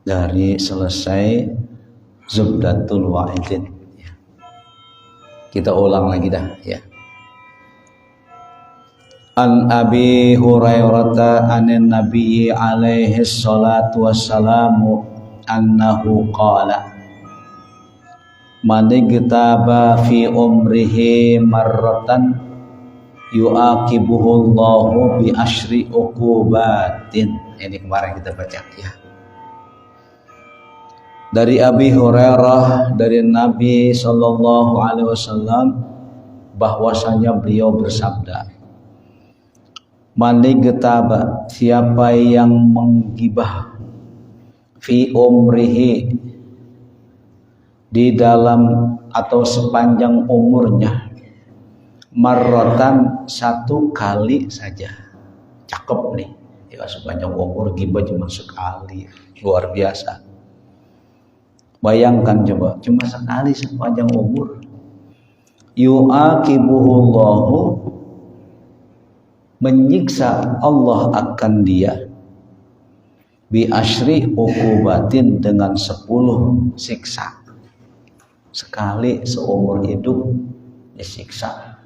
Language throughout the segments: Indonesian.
dari selesai Zubdatul Wa'idin. Kita ulang lagi dah ya. An Abi Hurairah anin Nabi alaihi salatu wassalamu annahu qala man igtaba fi umrihi marratan yu'aqibuhu Allahu bi asyri uqubatin. Ini kemarin kita baca ya. Dari Abi Hurairah dari Nabi sallallahu alaihi wasallam bahwasanya beliau bersabda, man igtaba, siapa yang menggibah fi umrihi, di dalam atau sepanjang umurnya, marratan, satu kali saja. Cakep nih ya, sepanjang umur gibah cuma sekali, luar biasa. Bayangkan coba, cuma sekali sepanjang umur. Yu'aqibuhullahu, menyiksa Allah akan dia, bi asyri uqubatin, dengan 10 siksa. Sekali seumur hidup disiksa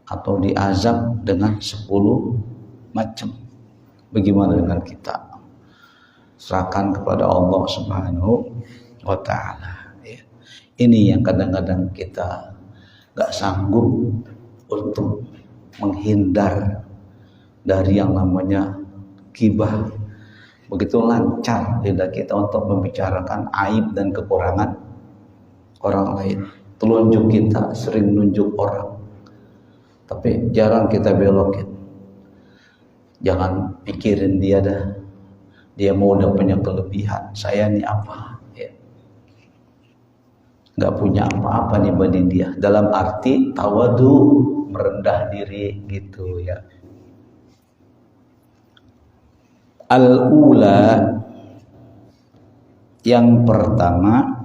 atau diazab dengan 10 macam. Bagaimana dengan kita? Serahkan kepada Allah Subhanahu wa ta'ala ya. Ini yang kadang-kadang kita gak sanggup untuk menghindar dari yang namanya ghibah. Begitu lancar lidah kita untuk membicarakan aib dan kekurangan orang lain. Telunjuk kita sering nunjuk orang, tapi jarang kita belokin. Jangan pikirin dia dah, dia mau udah punya kelebihan, saya nih apa ya, nggak punya apa-apa nih banding dia. Dalam arti tawadu, merendah diri gitu ya. Al-ula, yang pertama,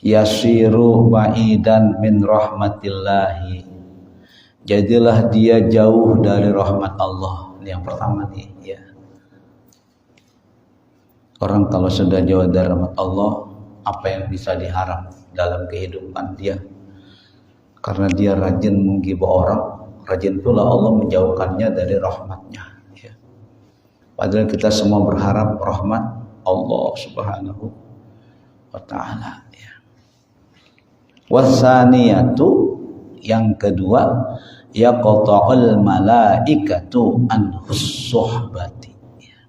yasiru ba'idan min rahmatillahi, jadilah dia jauh dari rahmat Allah. Ini yang pertama nih ya. Orang kalau sudah jauh dari rahmat Allah, apa yang bisa diharap dalam kehidupan dia? Karena dia rajin menggibah orang, rajin pula Allah menjauhkannya dari rahmatnya ya. Padahal kita semua berharap rahmat Allah Subhanahu wa ta'ala ya. Wasaniyatu, yang kedua, yaqta'ul malaikatu anhus suhbati ya.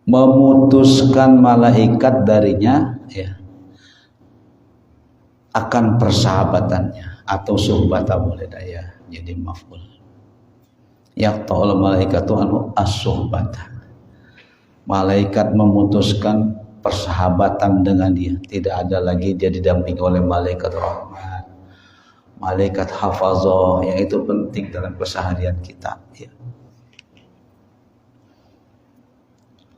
Memutuskan malaikat darinya ya, akan persahabatannya, atau suhbata boleh daya jadi maf'ul. Yaqta'ul malaikatu anhu as-suhbata, malaikat memutuskan persahabatan dengan dia. Tidak ada lagi dia didampingi oleh malaikat rahmat, malaikat hafazah, yang itu penting dalam keseharian kita ya.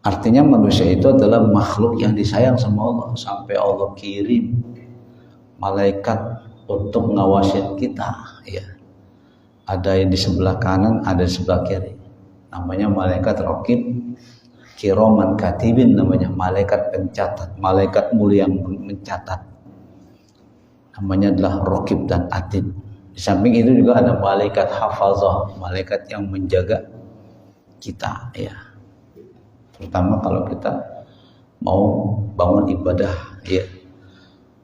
Artinya manusia itu adalah makhluk yang disayang sama Allah, sampai Allah kirim malaikat untuk ngawasin kita ya. Ada yang di sebelah kanan, ada di sebelah kiri, namanya malaikat raqib kiraman katibin, namanya malaikat pencatat, malaikat mulia yang mencatat, namanya adalah raqib dan atid. Di samping itu juga ada malaikat hafazah, malaikat yang menjaga kita ya. Terutama kalau kita mau bangun ibadah ya,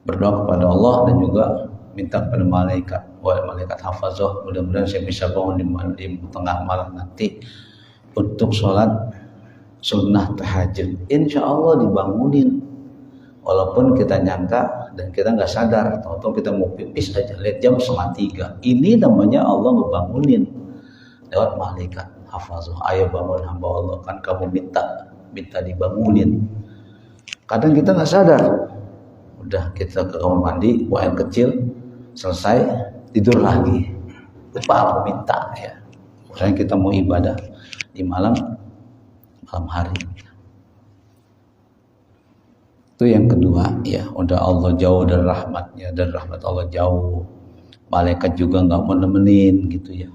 berdoa kepada Allah dan juga minta kepada malaikat, wahai malaikat hafazah, mudah-mudahan saya bisa bangun di tengah malam nanti untuk sholat sunnah tahajud. Insya Allah dibangunin, walaupun kita nyangka dan kita nggak sadar, tahu-tahu kita mau pipis aja, lihat jam 2:30. Ini namanya Allah ngebangunin lewat malaikat hafazah. Ayo bangun hamba Allah, kan kamu minta dibangunin. Kadang kita nggak sadar, udah kita ke kamar mandi, buang air kecil, selesai tidur lagi, lupa aku minta ya. Misalnya kita mau ibadah di malam hari, itu yang kedua ya. Udah Allah jauh dari rahmatnya, dan rahmat Allah jauh, malaikat juga nggak mau nemenin gitu ya.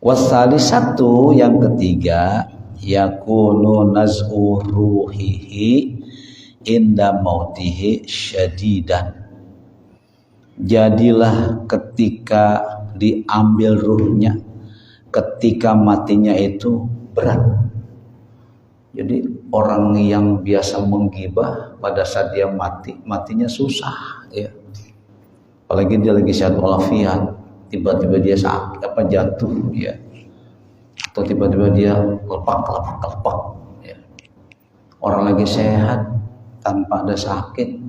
Wasalisatu yang ketiga, yakunu naz'u ruhihi inda mautihi syadidan. Jadilah ketika diambil ruhnya, ketika matinya itu berat. Jadi orang yang biasa menggibah pada saat dia matinya susah ya. Apalagi dia lagi sehat walafiat, tiba-tiba dia sakit jatuh ya. Atau tiba-tiba dia kelepak ya. Orang lagi sehat tanpa ada sakit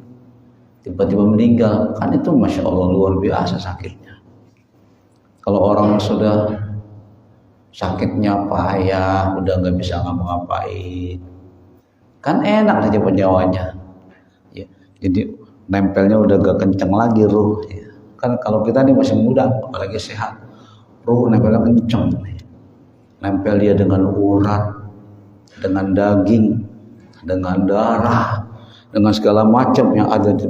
tiba-tiba meninggal, kan itu Masya Allah luar biasa sakitnya. Kalau orang sudah sakitnya payah, udah nggak bisa ngapa-ngapain, kan enak aja penyawanya ya. Jadi nempelnya udah gak kenceng lagi ruh ya. Kan kalau kita nih masih muda apalagi sehat, ruh nempelnya kenceng nih. Nempel dia dengan urat, dengan daging, dengan darah, dengan segala macam yang ada di.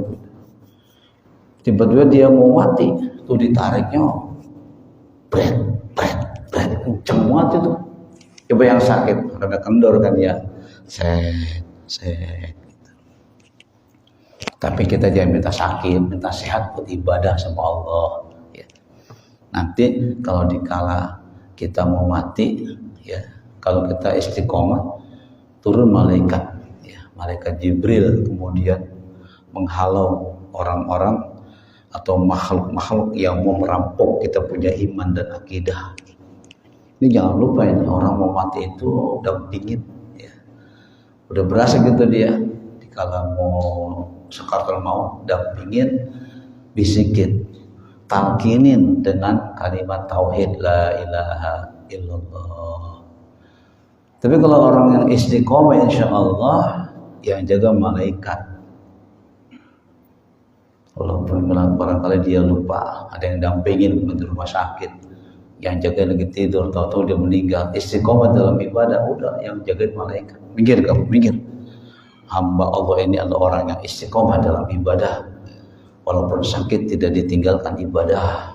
Tiba-tiba dia mau mati, tuh ditariknya bret kenceng banget itu. Coba yang sakit rada kendor kan ya, set gitu. Tapi kita jangan minta sakit, minta sehat buat ibadah sama Allah ya. Nanti kalau dikala kita mau mati ya, kalau kita istiqomah, turun malaikat ya, malaikat Jibril kemudian menghalau orang-orang atau makhluk-makhluk yang mau merampok kita punya iman dan akidah. Ini jangan lupa ini orang mau mati itu udah dingin ya. Udah berasa gitu dia dikala mau sakaratul maut udah dingin, bisikin, talkinin dengan kalimat tauhid la ilaha illallah. Tapi kalau orang yang istiqomah insyaallah yang jaga malaikat. Walaupun barangkali dia lupa, ada yang dampingin di rumah sakit, yang jaga lagi tidur, tahu-tahu dia meninggal. Istiqomah dalam ibadah, udah yang jagain malaikat. Minggir kamu, minggir. Hamba Allah ini adalah orang yang istiqomah dalam ibadah. Walaupun sakit tidak ditinggalkan ibadah,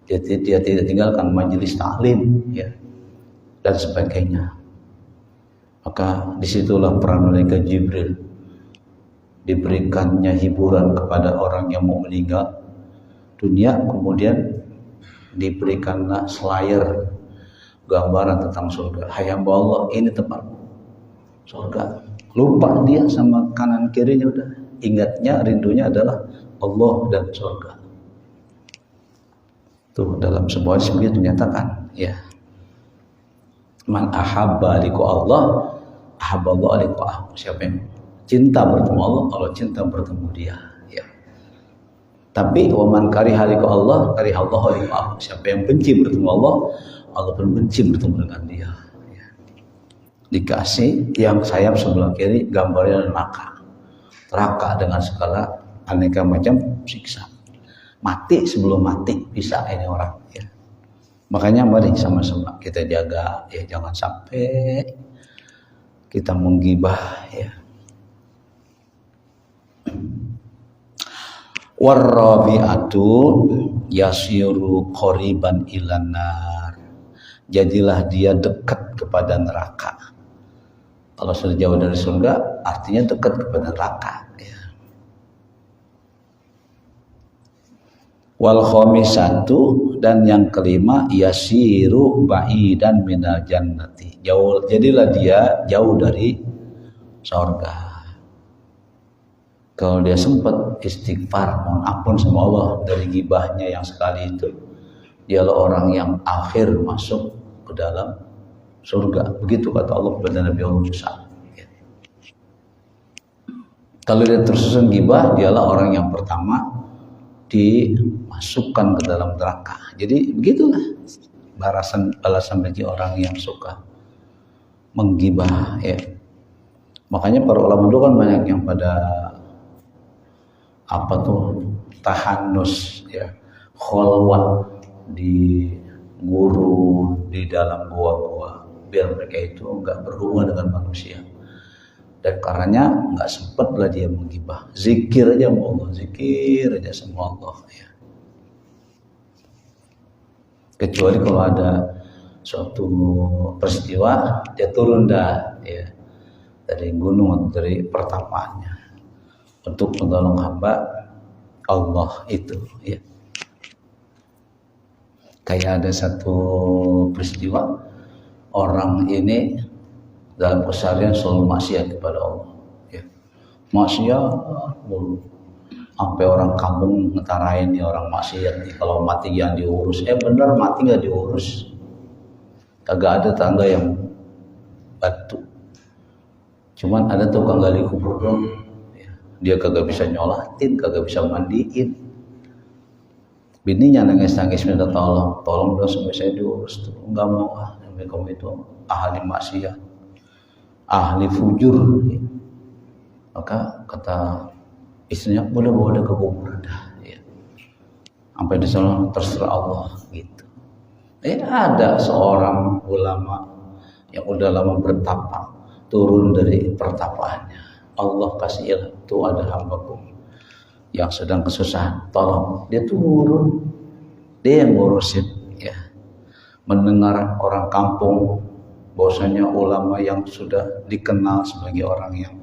dia tidak tinggalkan majelis taklim, ya, dan sebagainya. Maka disitulah peran malaikat Jibril. Diberikannya hiburan kepada orang yang mau meninggal dunia, kemudian diberikanlah slayer gambaran tentang surga. Hai hamba Allah, ini tempat surga. Lupa dia sama kanan kirinya, udah ingatnya rindunya adalah Allah dan surga. Tuh dalam sebuah hadis dinyatakan ya, man ahabba liqa Allah ahabba Allah liqa'ahu. Siapa yang cinta bertemu Allah, Allah cinta bertemu dia ya. Tapi waman kariha liqa Allah kariha Allah liqa'ahu. Siapa yang benci bertemu Allah, Allah pun benci bertemu dengan dia ya. Dikasih yang sayap sebelah kiri gambarnya neraka dengan segala aneka macam siksa. Mati sebelum mati bisa ini orang ya. Makanya mari sama-sama kita jaga ya, jangan sampai kita menggibah ya. Warrabi'atu yasiru qoriban ilan nar. Jadilah dia dekat kepada neraka. Kalau sudah jauh dari surga artinya dekat kepada neraka ya. Wal khamisatu, dan yang kelima yasiru ba'idan minal jannati. Jauh, jadilah dia jauh dari surga. Kalau dia sempat istighfar, mohon ampun sama Allah dari gibahnya yang sekali itu, dialah orang yang akhir masuk ke dalam surga. Begitu kata Allah kepada Nabi Allah Musa. Ya. Kalau dia tersusun gibah, dialah orang yang pertama dimasukkan ke dalam neraka. Jadi begitulah balasan bagi orang yang suka menggibah. Ya. Makanya para ulama dulu kan banyak yang pada tahanus ya, kholwat di guru di dalam gua-gua biar mereka itu enggak berhubungan dengan manusia, dan karenanya enggak sempat lah dia menggibah. Zikir aja sama Allah, zikir aja sama Allah ya. Kecuali kalau ada suatu peristiwa dia turun ya dari gunung atau dari pertapaannya untuk menolong hamba Allah itu ya. Kayak ada satu peristiwa orang ini dalam keseharian selalu maksiat kepada Allah ya. Maksiat mulu sampai orang kampung ngetarain nih orang maksiat nih, kalau mati yang diurus. Bener mati nggak diurus, kagak ada tangga yang batu, cuman ada tukang gali kubur dong ya. Dia kagak bisa nyolatin, kagak bisa mandiin. Bininya nangis minta tolong dong sampai saya diurus tuh. Enggak mau, kamu itu ahli maksiat, ahli fujur ya. Maka kata istrinya, boleh bawa dia ke kuburan dah ya. Sampai di sana terserah Allah gitu. Ada seorang ulama yang udah lama bertapa turun dari pertapaannya. Allah kasih ilham, tuh ada hambaku yang sedang kesusahan, tolong. Dia turun, dia yang ngurusin ya. Mendengar orang kampung bahwasanya ulama yang sudah dikenal sebagai orang yang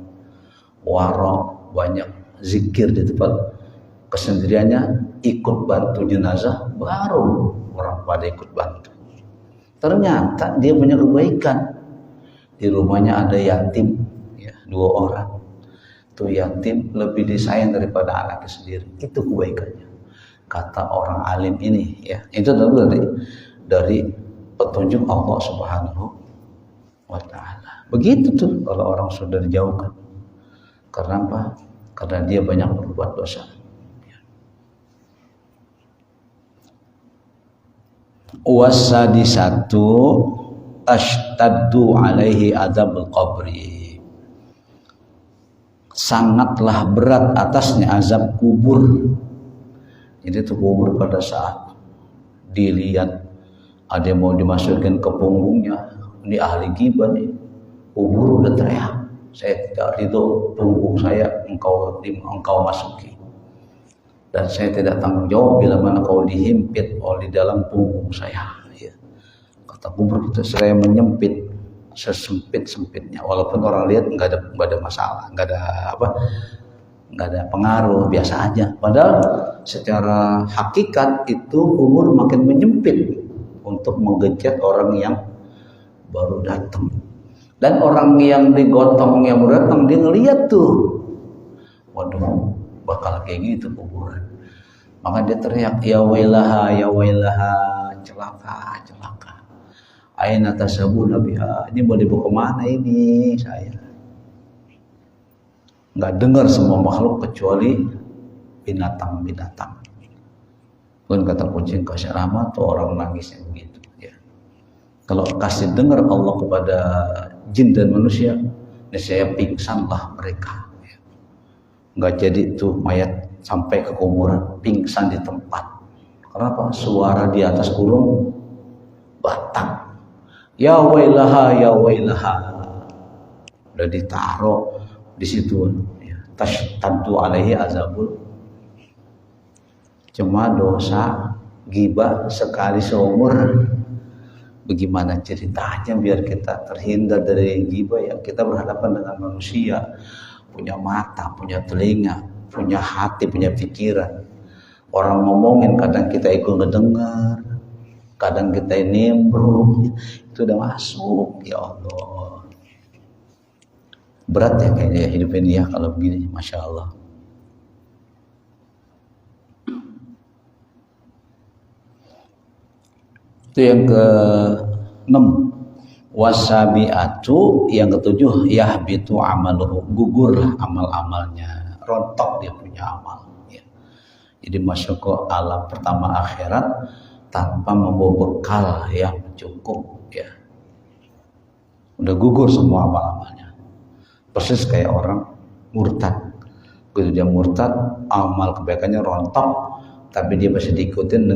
waro, banyak zikir di tempat kesendiriannya, ikut bantu jenazah, baru orang pada ikut bantu. Ternyata dia punya kebaikan. Di rumahnya ada yatim ya, 2 orang. Tuh yatim lebih disayang daripada anaknya sendiri. Itu kebaikannya, kata orang alim ini ya. Itu dari petunjuk Allah Subhanahu wa ta'ala. Begitu tuh kalau orang sudah dijauhkan. Karena apa? Karena dia banyak berbuat dosa. Wasadisatu ashtaddu alaihi adzabul qabri. Sangatlah berat atasnya azab kubur. Jadi itu kubur pada saat dilihat ada yang mau dimasukin ke punggungnya, ini ahli ghibah nih, kubur udah teriak, saya tidak ridho punggung saya engkau masuki, dan saya tidak tanggung jawab bila mana kau dihimpit oleh dalam punggung saya ya. Kata kubur itu saya menyempit sesempit-sempitnya, walaupun orang lihat nggak ada masalah, nggak ada pengaruh, biasa aja. Padahal secara hakikat itu kubur makin menyempit untuk mengejar orang yang baru datang. Dan orang yang digotong yang baru datang, dia ngeliat tuh, waduh bakal kayak gitu kuburan. Maka dia teriak, ya wailaha, celaka. Aina tasabuna biha, ini mau dibawa kemana ini saya? Nggak dengar semua makhluk kecuali binatang. Pun kata kucing kasih rahmat tuh orang nangisnya begitu ya. Kalau kasih dengar Allah kepada jin dan manusia, saya pingsanlah mereka ya. Nggak jadi tuh mayat sampai ke kuburan pingsan di tempat. Kenapa? Suara di atas gunung batang, ya wailaha udah ditaruh di situ ya. Tashtaddu alaihi azabul, cuma dosa ghibah sekali seumur. Bagaimana ceritanya biar kita terhindar dari ghibah ya? Kita berhadapan dengan manusia, punya mata, punya telinga, punya hati, punya pikiran. Orang ngomongin kadang kita ikut ngedengar, kadang kita nimbrung, itu udah masuk. Ya Allah, berat ya kayaknya hidup ini ya kalau begini, Masya Allah. Itu yang ke-6. Wasabi'atu, yang ke-7, yahbitu amaluhu, gugurlah amal-amalnya, rontok dia punya amal ya. Jadi masuk ke alam pertama akhirat tanpa membawa bekal yang cukup ya. Udah gugur semua amal-amalnya. Persis kayak orang murtad. Begitu dia murtad, amal kebaikannya rontok, tapi dia masih diikutin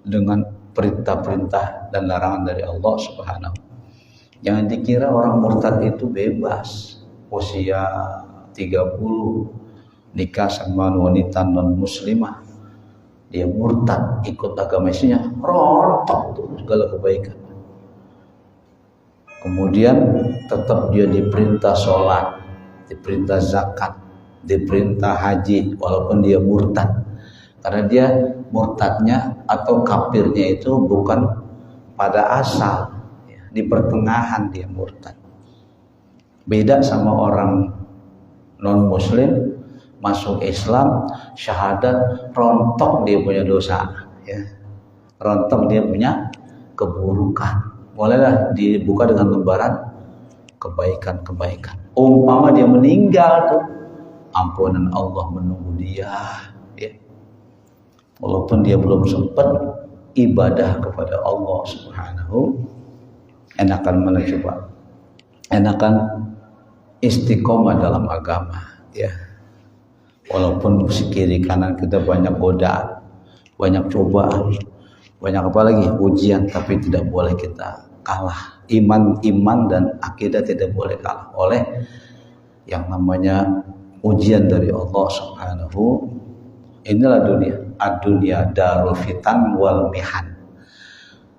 dengan perintah-perintah dan larangan dari Allah Subhanahu. Jangan dikira orang murtad itu bebas. Usia 30 nikah sama wanita non muslimah, dia murtad ikut agama Islamnya, rontok tuh segala kebaikan. kemudian tetap dia diperintah sholat, diperintah zakat, diperintah haji, walaupun dia murtad. Karena dia murtadnya atau kafirnya itu bukan pada asal, di pertengahan dia murtad. Beda sama orang non muslim masuk Islam, syahadat, rontok dia punya dosa, ya. Rontok dia punya keburukan. Bolehlah dibuka dengan lembaran kebaikan-kebaikan. Umpama dia meninggal tuh, ampunan Allah menunggu dia, ya. Walaupun dia belum sempat ibadah kepada Allah Subhanahu, enakan mana coba? Enakan istiqomah dalam agama, ya. Walaupun di kiri kanan kita banyak godaan, banyak cobaan, banyak apa lagi ujian, tapi tidak boleh kita kalah. Iman dan akidah tidak boleh kalah oleh yang namanya ujian dari Allah Subhanahu. Inilah dunia. Ad-dunya darul fitan wal mihan.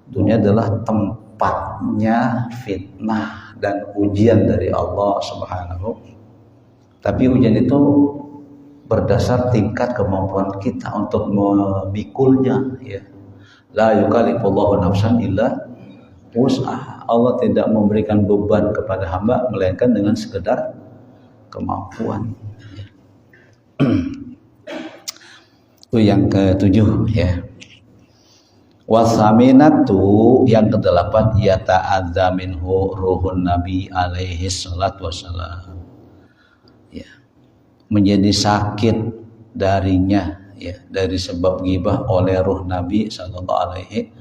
Dunia adalah tempatnya fitnah dan ujian dari Allah Subhanahu. Tapi ujian itu berdasar tingkat kemampuan kita untuk memikulnya, ya. La yukallifullahu nafsan illa wus'aha. Allah tidak memberikan beban kepada hamba melainkan dengan sekedar kemampuan. Itu yang ketujuh, ya. Wasaminatu, yang kedelapan, yata'adza minhu ruhun nabi alaihi salatu wassalam, ya. Menjadi sakit darinya, ya, dari sebab ghibah oleh ruh Nabi sallallahu alaihi.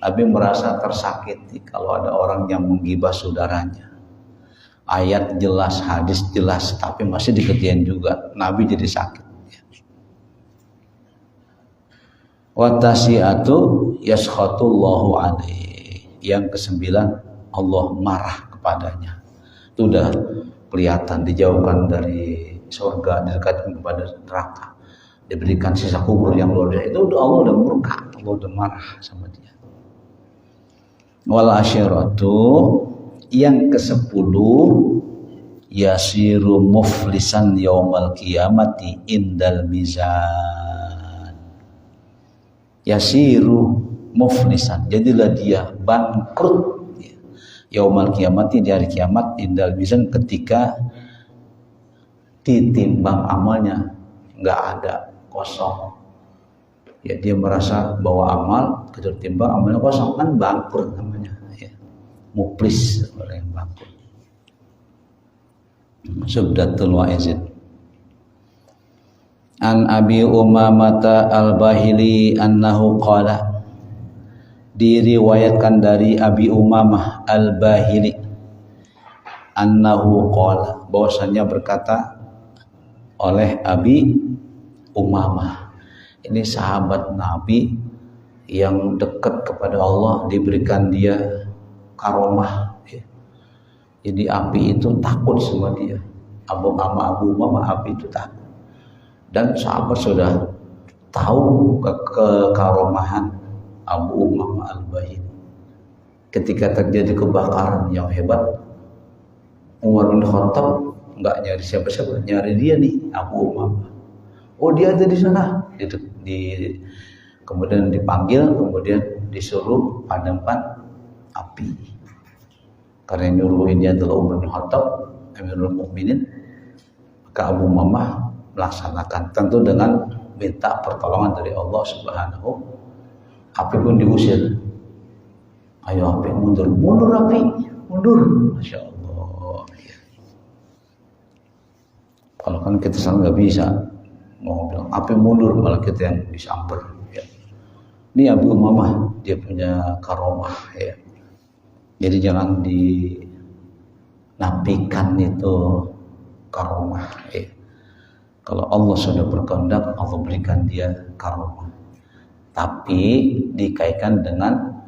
Nabi merasa tersakiti kalau ada orang yang menggibah saudaranya. Ayat jelas, hadis jelas, tapi masih dikerjain juga. Nabi jadi sakit. Watasiatu yaskhatullahu alaihi. Yang kesembilan, Allah marah kepadanya. Itu udah kelihatan, dijauhkan dari surga, didekatkan kepada neraka, diberikan sisa kubur yang luar biasa. Itu udah Allah udah murka, Allah udah marah sama dia. Wal asyiratu, yang ke-10, yasiru muflisan yaumal qiyamati indal mizan. Yasiru muflisan, jadilah dia bangkrut, ya. Yaumal qiyamati, di hari kiamat, indal mizan, ketika ditimbang amalnya nggak ada, kosong. Ya, dia merasa bahwa amal ketika ditimbang amalnya kosong, kan bangkrut namanya, ya. Muflis, orang yang bangkrut. Subdatul wa'izid. An Abi Umamata al-Bahili annahu qala, diriwayatkan dari Abi Umamah al-Bahili annahu qala, bahwasanya berkata oleh Abi Umamah. Ini sahabat Nabi yang dekat kepada Allah, diberikan dia karomah, ya. Jadi api itu takut sama dia. Abu Umamah, api itu takut. Dan sahabat sudah tahu kekaromahan Abu Umamah al-Bahili. Ketika terjadi kebakaran yang hebat, Umar bin Khattab nggak nyari siapa-siapa, nyari dia nih, Abu Umamah. Oh, dia ada di sana. Kemudian dipanggil, kemudian disuruh padamkan api. Karena yang nyuruh ini adalah Umar bin Khattab, Amirul Mukminin, maka Abu Umamah melaksanakan, tentu dengan minta pertolongan dari Allah Subhanahu. Api pun diusir. Ayo api mundur, api mundur. Masya Allah. Ya. Kalau kan kita selalu nggak bisa mau bilang api mundur, malah kita yang disamper. Ya. Ini Abu Umamah, dia punya karomah, ya. Jadi jangan dinafikan itu karomah, ya. Kalau Allah sudah berkehendak, Allah berikan dia karomah. Tapi dikaitkan dengan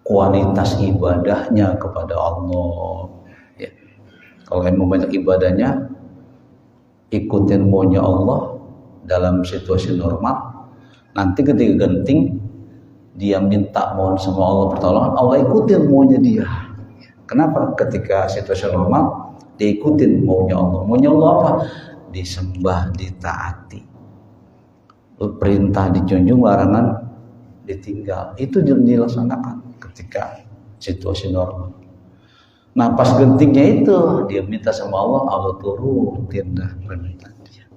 kualitas ibadahnya kepada Allah. Ya. Kalau yang banyak ibadahnya, ikutin maunya Allah dalam situasi normal. Nanti ketika genting, dia minta mohon sama Allah pertolongan, Allah ikutin maunya dia. Ya. Kenapa? Ketika situasi normal diikutin maunya Allah. Maunya Allah apa? Disembah, ditaati. Perintah dijunjung, larangan ditinggal. Itu dilaksanakan ketika situasi normal. Nah pas gentingnya itu dia minta sama Allah, Allah turutin dah permintaan dia.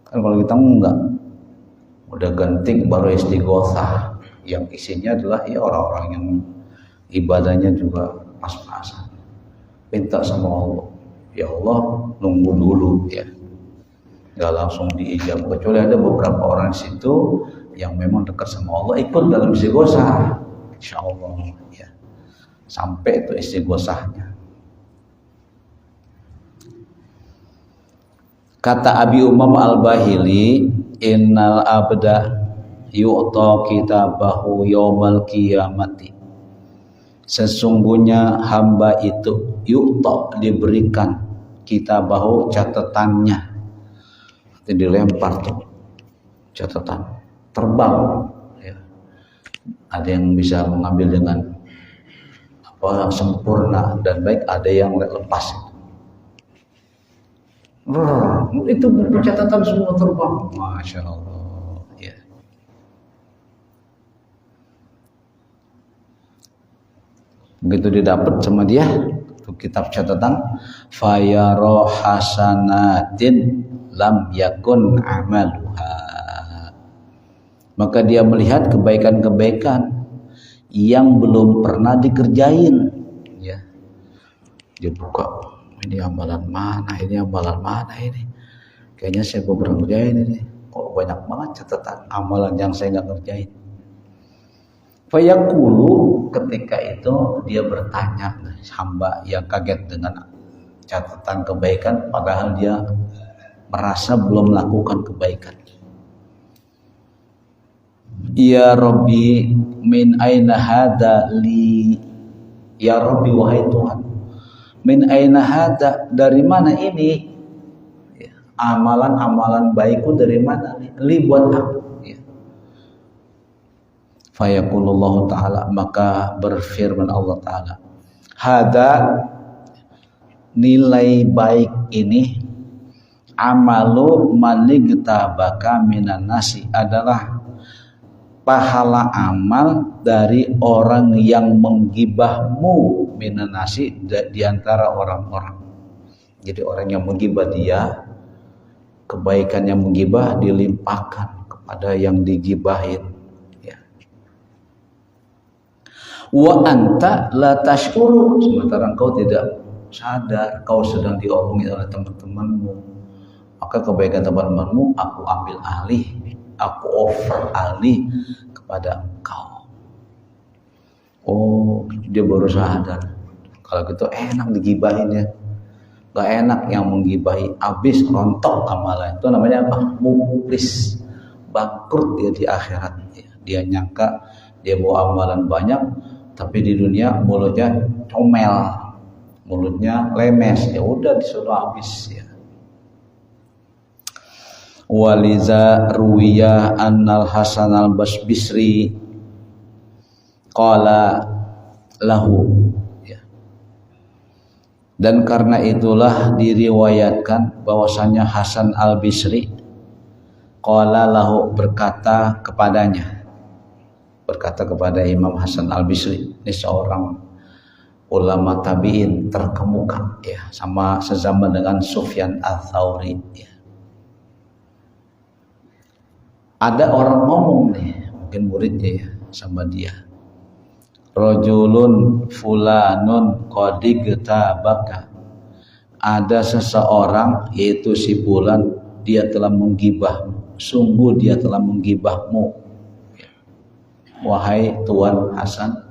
Kan kalau kita enggak, udah genting baru istighosah, yang isinya adalah ya orang-orang yang ibadahnya juga pas-pasan. Minta sama Allah, ya Allah nunggu dulu ya, nggak langsung diijab. Kecuali ada beberapa orang di situ yang memang dekat sama Allah, ikut dalam istighosah, insya Allah ya, sampai itu istighosahnya. Kata Abi Umam Al-Bahili, innal abda yu'ta kitabahu yaumal qiyamati. Sesungguhnya hamba itu yu'ta, diberikan kitabahu, catatannya. Itu dilempar tuh catatan, terbang ya. Ada yang bisa mengambil dengan apa sempurna dan baik, ada yang lepas. Itu buku catatan semua terbang, masya Allah ya. Begitu didapat sama dia tuh kitab catatan, fayaro hasanatin lam yakun amaluha, maka dia melihat kebaikan-kebaikan yang belum pernah dikerjain ya. Dia buka, ini amalan mana, ini amalan mana ini, kayaknya saya belum kerjain ini, kok banyak banget catatan amalan yang saya nggak kerjain. Fayaqulu, ketika itu dia bertanya, hamba yang kaget dengan catatan kebaikan padahal dia merasa belum melakukan kebaikan. Ya Rabbi, min aina hada li, ya Rabbi wahai Tuhan, min aina hada, dari mana ini amalan-amalan baikku, dari mana li buat aku ya. Fayaqulullahu ta'ala, maka berfirman Allah ta'ala, hada, nilai baik ini, amalu manigtabaka minan nasi, adalah pahala amal dari orang yang menggibahmu minan nasi, di antara orang-orang. Jadi orang yang menggibah dia, kebaikan yang menggibah dilimpahkan kepada yang digibahin. Wa anta la tashkuru, sementara engkau tidak sadar kau sedang diomongin oleh teman-temanmu, maka kebaikan teman-temanmu aku ambil alih, aku over alih kepada engkau. Oh, dia baru sadar. Kalau gitu enak digibahin ya, gak enak yang menggibahi, habis rontok amalan. Itu namanya apa? Muflis, bangkrut dia di akhirat. Dia nyangka dia bawa amalan banyak, tapi di dunia mulutnya comel, mulutnya lemes, ya udah disuruh habis ya. Waliza ruwiya annal Hasan al-Basri qala lahu ya. Dan karena itulah diriwayatkan bahwasanya Hasan al-Basri qala lahu, berkata kepadanya, berkata kepada Imam Hasan al-Basri, ini seorang ulama tabi'in terkemuka ya, sama sezaman dengan Sufyan al-Thawri ya. Ada orang ngomong nih, mungkin muridnya ya, sama dia, rajulun fulanun qadigtabaka, ada seseorang yaitu si fulan, dia telah menggibahmu, sungguh dia telah menggibahmu wahai Tuan Hasan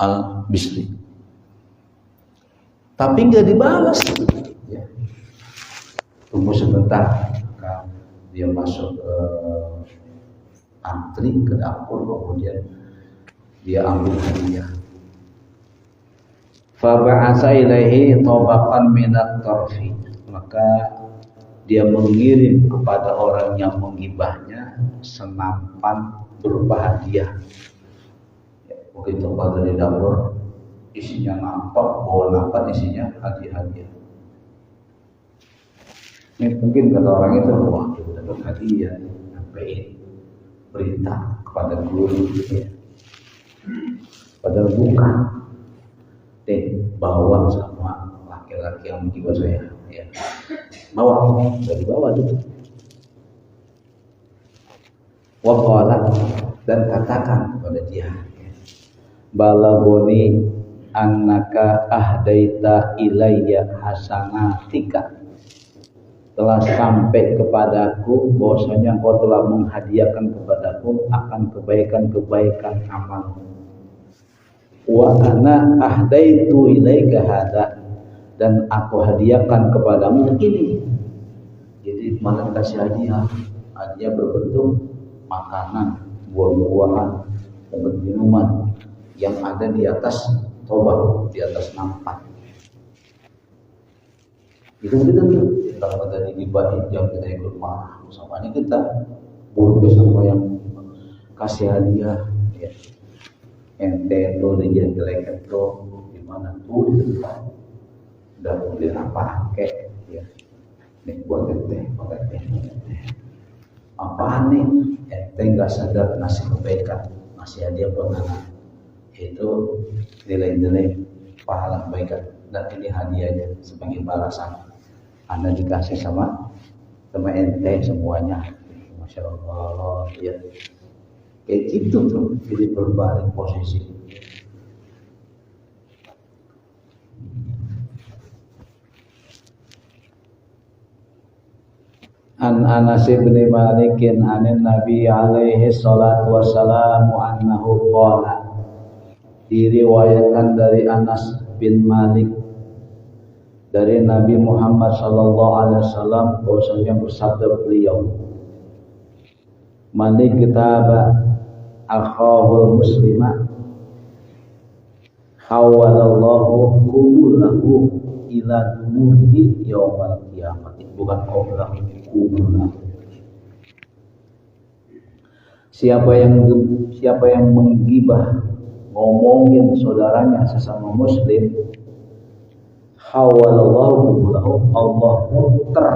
al-Basri. Tapi nggak dibalas ya. Tunggu sebentar, dia masuk ke antri ke dapur, kemudian dia ambil hadiah. Fa ba'atsa ilaihi tabaqan minat tarfi, maka dia mengirim kepada orang yang menggibahnya senampan berupa hadiah. Begitu pada di dapur isinya nampak, bawa nampak isinya hadiah-hadiah. Ini mungkin kata orang itu, wah dapat hadiah, sampai berita kepada guru, ya. Padahal bukan. Bawa sama laki-laki yang menjiwa saya, ya. Bawa, dari bawah itu. Waqala, dan katakan kepada dia, balagoni annaka ahdaita ilayya hasanatika, telah sampai kepadaku bahwasanya engkau telah menghadiahkan kepadaku akan kebaikan-kebaikan amalmu. Wa ana ahdaitu ilaika hada, dan aku hadiahkan kepadamu ini. Jadi malah kasih hadiah berbentuk makanan, buah-buahan, obat minuman yang ada di atas tobat, di atas nampan. Itu kita kalau tadi dibahin jam kita ikut marah sama ini kita buruk sama yang kasih hadiah, ya. Ente itu dijelek itu gimana tuh di depan udah beli apa kek, ya. Nih buat ente, apaan nih? Ente nggak sadar ngasih kebaikan, ngasih hadiah buat anak, itu nilai-nilai pahala kebaikan, dan ini hadiahnya sebagai balasan Anda dikasih sama ente semuanya. Masya Allah, ya. Kayak gitu tuh, jadi berbalik posisi. An Anas bin Malik anin Nabi alaihi salatu wassalamu annahu qala, diriwayatkan dari Anas bin Malik dari Nabi Muhammad sallallahu alaihi wasallam bahwasanya bersabda beliau, man kitaba akhahul muslima hawalallahu qubulahu ila nurihi yaumal qiyamah, bukan qablahu, qubulahu. Siapa yang menggibah, ngomongin saudaranya sesama muslim, hawalallahu qubulahu, Allah putar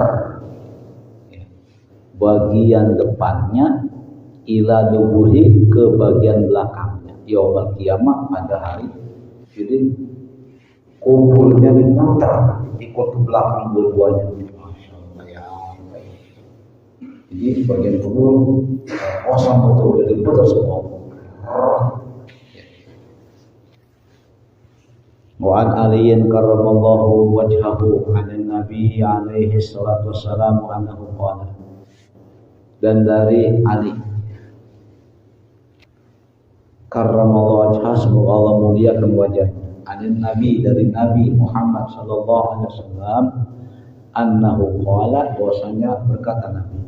bagian depannya, ila duburi, ke bagian belakangnya, yaumul qiyamah, pada hari. Jadi kumpulnya diputar, ikut ke belakang dua-duanya. Jadi bagian kubur kosong betul, jadi diputar semua. Wa an aliyin karramallahu wajhahu anin nabi alaihi salatu wassalamu annahu qala, dan dari Ali karramallahu wajhah, semoga Allah muliakan wajahnya, anin nabi, dari Nabi Muhammad sallallahu alaihi wasallam, annahu qala, bahwasanya berkata Nabi,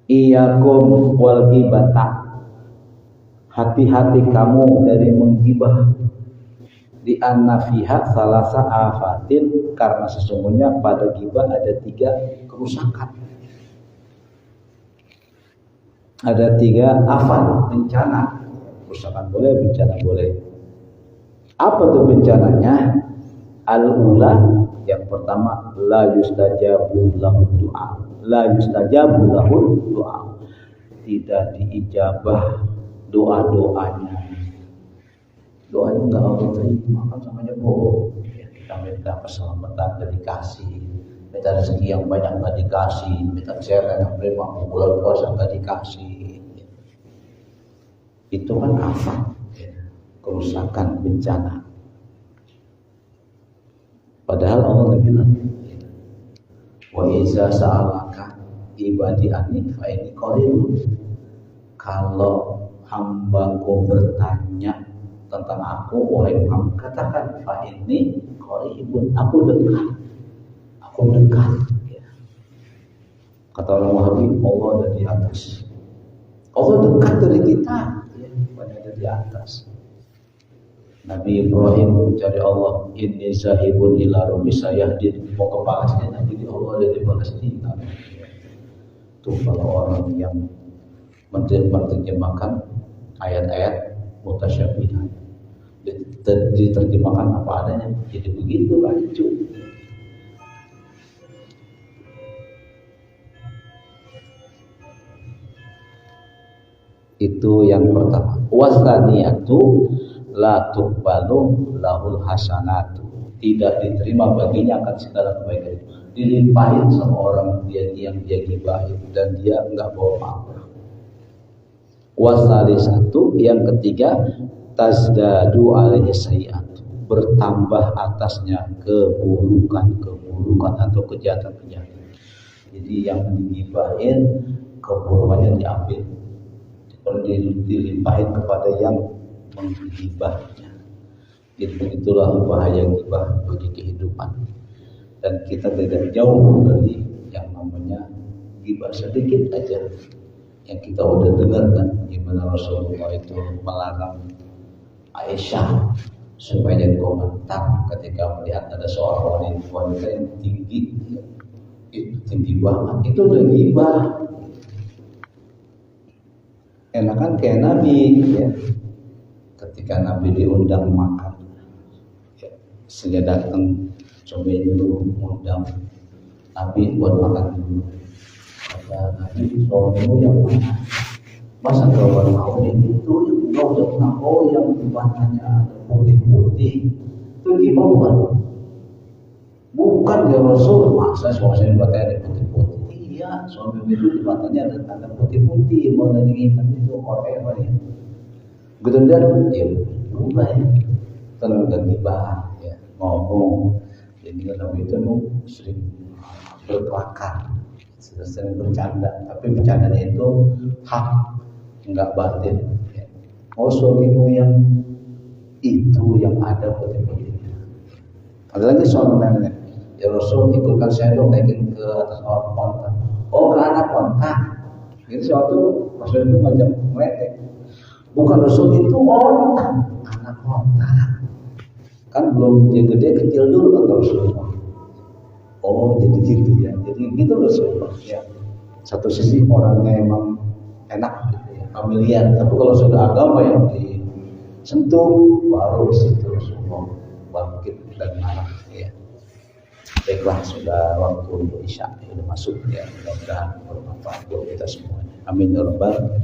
iyyakum wal ghibata, hati-hati kamu dari menggibah, di annafiha salasa afatin, karena sesungguhnya pada ghibah ada 3 kerusakan, ada 3 afat, bencana. Kerusakan boleh, bencana boleh. Apa tuh bencananya? Al-ula, yang pertama, la yustajabu lahu du'a, la yustajabu lahu du'a, tidak diijabah doa-doanya. Doanya enggak Allah terima, kan samanya bohong. Ya, kita minta keselamatan enggak dikasih, minta rezeki yang banyak enggak dikasih, minta kesehatan yang prima, bulan puasa enggak dikasih. Itu kan apa? Kerusakan, bencana. Padahal Allah bilang, wa iza sa'alaka ibadi anni fa inni qarib. Kalau hambaku bertanya tentang aku, wahai Muhammad, katakan fa inni qaribun, aku dekat. Aku dekat. Kata orang Wahabi, Allah ada di atas. Allah dekat dari kita, ada di atas. Nabi Ibrahim mencari Allah, inni zahibun ila rabbi sayahdin, mau ke Palestina, jadi Allah ada di Palestina. Itu kalau orang yang menerjemahkan ayat-ayat mutasyabihat. diterjemahkan apa adanya. Jadi begitu lanjut. Itu yang pertama. Wasaniyatu la tuqbalu lahul hasanatu. Tidak diterima baginya akan segala kebaikan. Dilimpahin sama orang yang dia gibahin dan dia enggak bawa maaf. Wasalisatu yang ketiga, tazdadu alaihi sayi'atu. Bertambah atasnya keburukan atau kejahatan. Jadi yang digibahin keburukannya diambil. Kalau dilimpahin kepada yang menggibahnya. Itulah bahaya gibah bagi kehidupan. Dan kita tidak jauh dari yang namanya gibah. Sedikit aja yang kita udah dengar kan, gimana Rasulullah itu melarang Aisyah supaya jadi komentar ketika melihat ada seorang wanita yang tinggi, itu tinggi banget, itu udah gibah. Enakan kayak Nabi ya, ketika Nabi diundang makan ya, saya datang coba dulu undang Nabi buat makan dulu. Kata Nabi, suamimu yang mana? Masa kau tahu itu yang kau jangan tahu yang matanya putih-putih itu gimana? Bukan ya Rasul, masa suami matanya putih-putih? Iya, suami itu di matanya ada tanda putih-putih, mau nanya itu Korea apa ya? Betul dia, ya mulai tenang dan gibah ya ngomong. Jadi kalau itu mau sering berkelakar, sering bercanda, tapi bercandanya itu hak, enggak batin. Ya. Oh suamimu yang itu yang ada putih-putihnya. Ada lagi soal nenek. Ya Rasul ikutkan saya dong naikin ke atas onta. Oh ke anak onta. Jadi suatu Rasul itu ngajak meledek. Bukan Rasul itu onta, anak onta. Kan belum dia gede, kecil dulu kan Rasulullah. Oh jadi gitu ya. Jadi gitu Rasulullah ya. Satu sisi orangnya emang enak gitu ya, familiar. Tapi kalau sudah agama yang disentuh, baru situ Rasulullah bangkit dan marah ya. Baiklah, sudah waktu Isya sudah masuk ya, mudah-mudahan bermanfaat buat kita semuanya. Amin ya rabbal